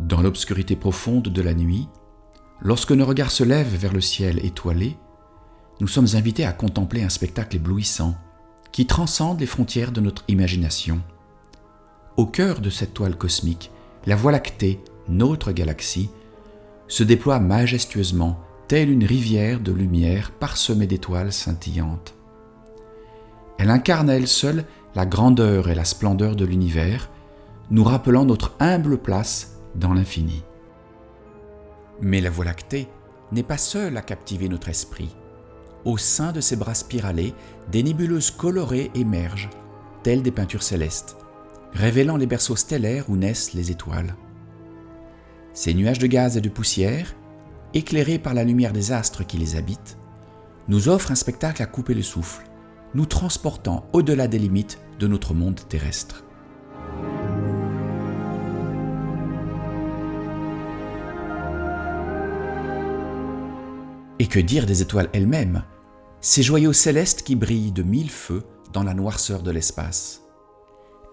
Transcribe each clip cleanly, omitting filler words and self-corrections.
Dans l'obscurité profonde de la nuit, lorsque nos regards se lèvent vers le ciel étoilé, nous sommes invités à contempler un spectacle éblouissant qui transcende les frontières de notre imagination. Au cœur de cette toile cosmique, la Voie lactée, notre galaxie, se déploie majestueusement, telle une rivière de lumière parsemée d'étoiles scintillantes. Elle incarne à elle seule la grandeur et la splendeur de l'univers, nous rappelant notre humble place dans l'infini. Mais la Voie lactée n'est pas seule à captiver notre esprit. Au sein de ses bras spiralés, des nébuleuses colorées émergent, telles des peintures célestes, révélant les berceaux stellaires où naissent les étoiles. Ces nuages de gaz et de poussière, éclairés par la lumière des astres qui les habitent, nous offrent un spectacle à couper le souffle, nous transportant au-delà des limites de notre monde terrestre. Et que dire des étoiles elles-mêmes, ces joyaux célestes qui brillent de mille feux dans la noirceur de l'espace.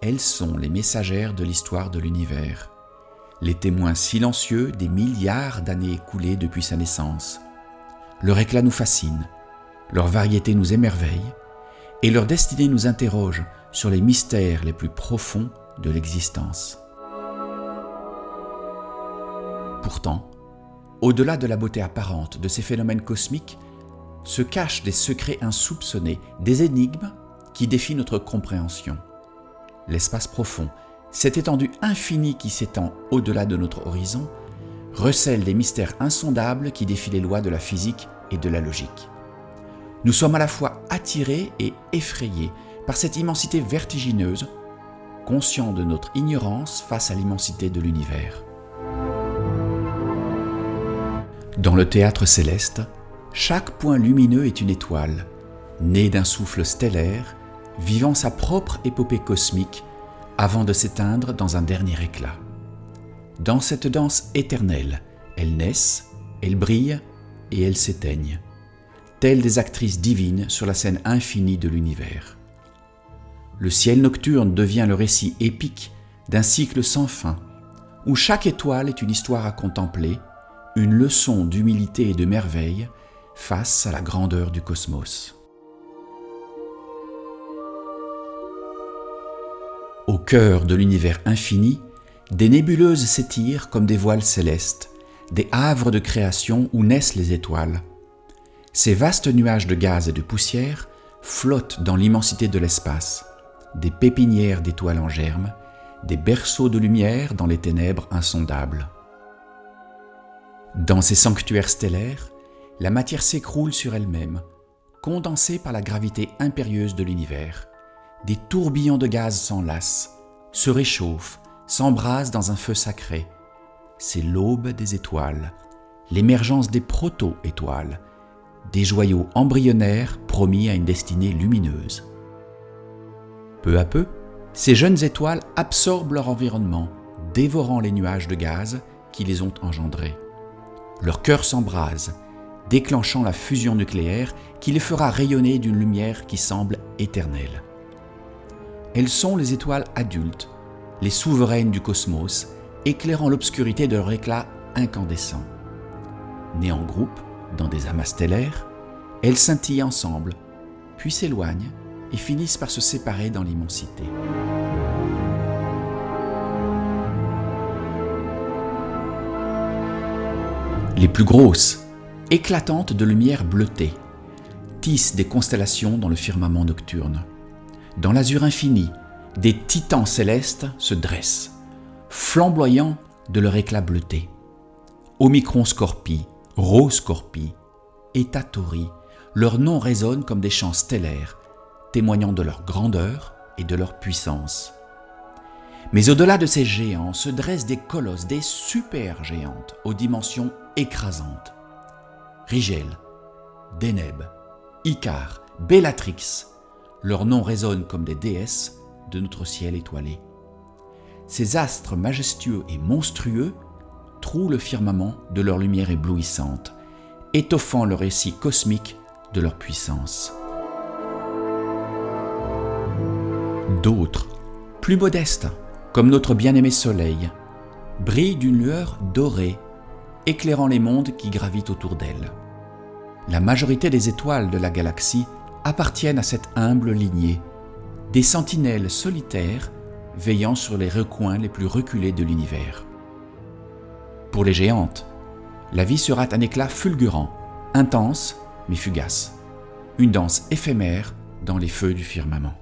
Elles sont les messagères de l'histoire de l'univers, les témoins silencieux des milliards d'années écoulées depuis sa naissance. Leur éclat nous fascine, leur variété nous émerveille, et leur destinée nous interroge sur les mystères les plus profonds de l'existence. Pourtant, au-delà de la beauté apparente de ces phénomènes cosmiques, se cachent des secrets insoupçonnés, des énigmes qui défient notre compréhension. L'espace profond, cette étendue infinie qui s'étend au-delà de notre horizon, recèle des mystères insondables qui défient les lois de la physique et de la logique. Nous sommes à la fois attirés et effrayés par cette immensité vertigineuse, conscients de notre ignorance face à l'immensité de l'univers. Dans le théâtre céleste, chaque point lumineux est une étoile, née d'un souffle stellaire, vivant sa propre épopée cosmique avant de s'éteindre dans un dernier éclat. Dans cette danse éternelle, elles naissent, elles brillent et elles s'éteignent, telles des actrices divines sur la scène infinie de l'univers. Le ciel nocturne devient le récit épique d'un cycle sans fin, où chaque étoile est une histoire à contempler, une leçon d'humilité et de merveille face à la grandeur du cosmos. Au cœur de l'univers infini, des nébuleuses s'étirent comme des voiles célestes, des havres de création où naissent les étoiles. Ces vastes nuages de gaz et de poussière flottent dans l'immensité de l'espace, des pépinières d'étoiles en germe, des berceaux de lumière dans les ténèbres insondables. Dans ces sanctuaires stellaires, la matière s'écroule sur elle-même, condensée par la gravité impérieuse de l'univers. Des tourbillons de gaz s'enlacent, se réchauffent, s'embrasent dans un feu sacré. C'est l'aube des étoiles, l'émergence des proto-étoiles, des joyaux embryonnaires promis à une destinée lumineuse. Peu à peu, ces jeunes étoiles absorbent leur environnement, dévorant les nuages de gaz qui les ont engendrés. Leur cœur s'embrase, déclenchant la fusion nucléaire qui les fera rayonner d'une lumière qui semble éternelle. Elles sont les étoiles adultes, les souveraines du cosmos, éclairant l'obscurité de leur éclat incandescent. Nées en groupe, dans des amas stellaires, elles scintillent ensemble, puis s'éloignent et finissent par se séparer dans l'immensité. Les plus grosses, éclatantes de lumière bleutée, tissent des constellations dans le firmament nocturne. Dans l'azur infini, des titans célestes se dressent, flamboyants de leur éclat bleuté. Omicron Scorpii, Rho Scorpii, Eta Tauri, leurs noms résonnent comme des chants stellaires, témoignant de leur grandeur et de leur puissance. Mais au-delà de ces géants se dressent des colosses, des supergéantes aux dimensions écrasantes. Rigel, Deneb, Icare, Bellatrix, leurs noms résonnent comme des déesses de notre ciel étoilé. Ces astres majestueux et monstrueux trouent le firmament de leur lumière éblouissante, étoffant le récit cosmique de leur puissance. D'autres, plus modestes, comme notre bien-aimé Soleil, brille d'une lueur dorée, éclairant les mondes qui gravitent autour d'elle. La majorité des étoiles de la galaxie appartiennent à cette humble lignée, des sentinelles solitaires veillant sur les recoins les plus reculés de l'univers. Pour les géantes, la vie sera un éclat fulgurant, intense mais fugace, une danse éphémère dans les feux du firmament.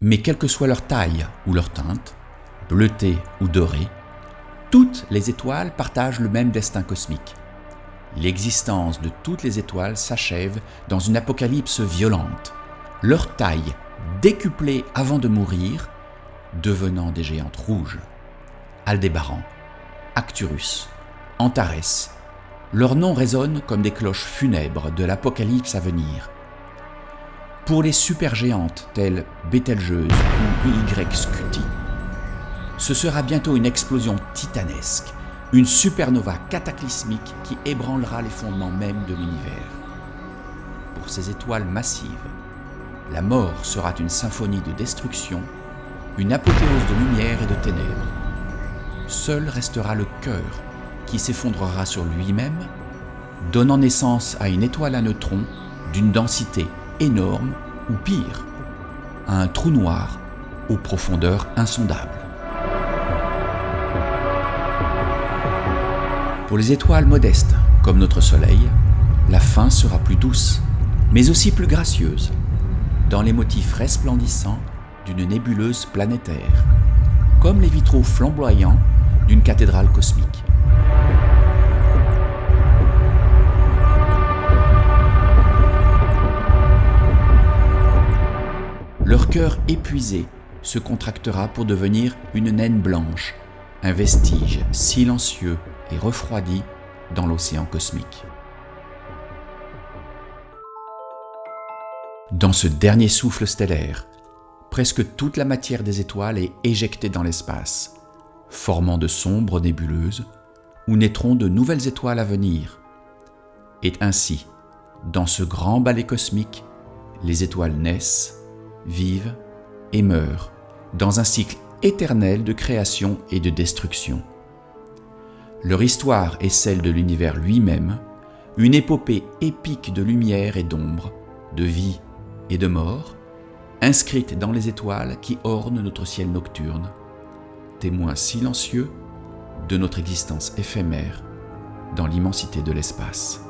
Mais quelle que soit leur taille ou leur teinte, bleutée ou dorée, toutes les étoiles partagent le même destin cosmique. L'existence de toutes les étoiles s'achève dans une apocalypse violente, leur taille décuplée avant de mourir, devenant des géantes rouges. Aldébaran, Arcturus, Antares, leurs noms résonnent comme des cloches funèbres de l'apocalypse à venir. Pour les supergéantes telles Bételgeuse ou Y Scuti, ce sera bientôt une explosion titanesque, une supernova cataclysmique qui ébranlera les fondements mêmes de l'univers. Pour ces étoiles massives, la mort sera une symphonie de destruction, une apothéose de lumière et de ténèbres. Seul restera le cœur qui s'effondrera sur lui-même, donnant naissance à une étoile à neutrons d'une densité énorme ou pire, à un trou noir aux profondeurs insondables. Pour les étoiles modestes, comme notre Soleil, la fin sera plus douce, mais aussi plus gracieuse, dans les motifs resplendissants d'une nébuleuse planétaire, comme les vitraux flamboyants d'une cathédrale cosmique. Leur cœur épuisé se contractera pour devenir une naine blanche, un vestige silencieux et refroidi dans l'océan cosmique. Dans ce dernier souffle stellaire, presque toute la matière des étoiles est éjectée dans l'espace, formant de sombres nébuleuses où naîtront de nouvelles étoiles à venir. Et ainsi, dans ce grand ballet cosmique, les étoiles naissent, vivent et meurent dans un cycle éternel de création et de destruction. Leur histoire est celle de l'univers lui-même, une épopée épique de lumière et d'ombre, de vie et de mort, inscrite dans les étoiles qui ornent notre ciel nocturne, témoins silencieux de notre existence éphémère dans l'immensité de l'espace.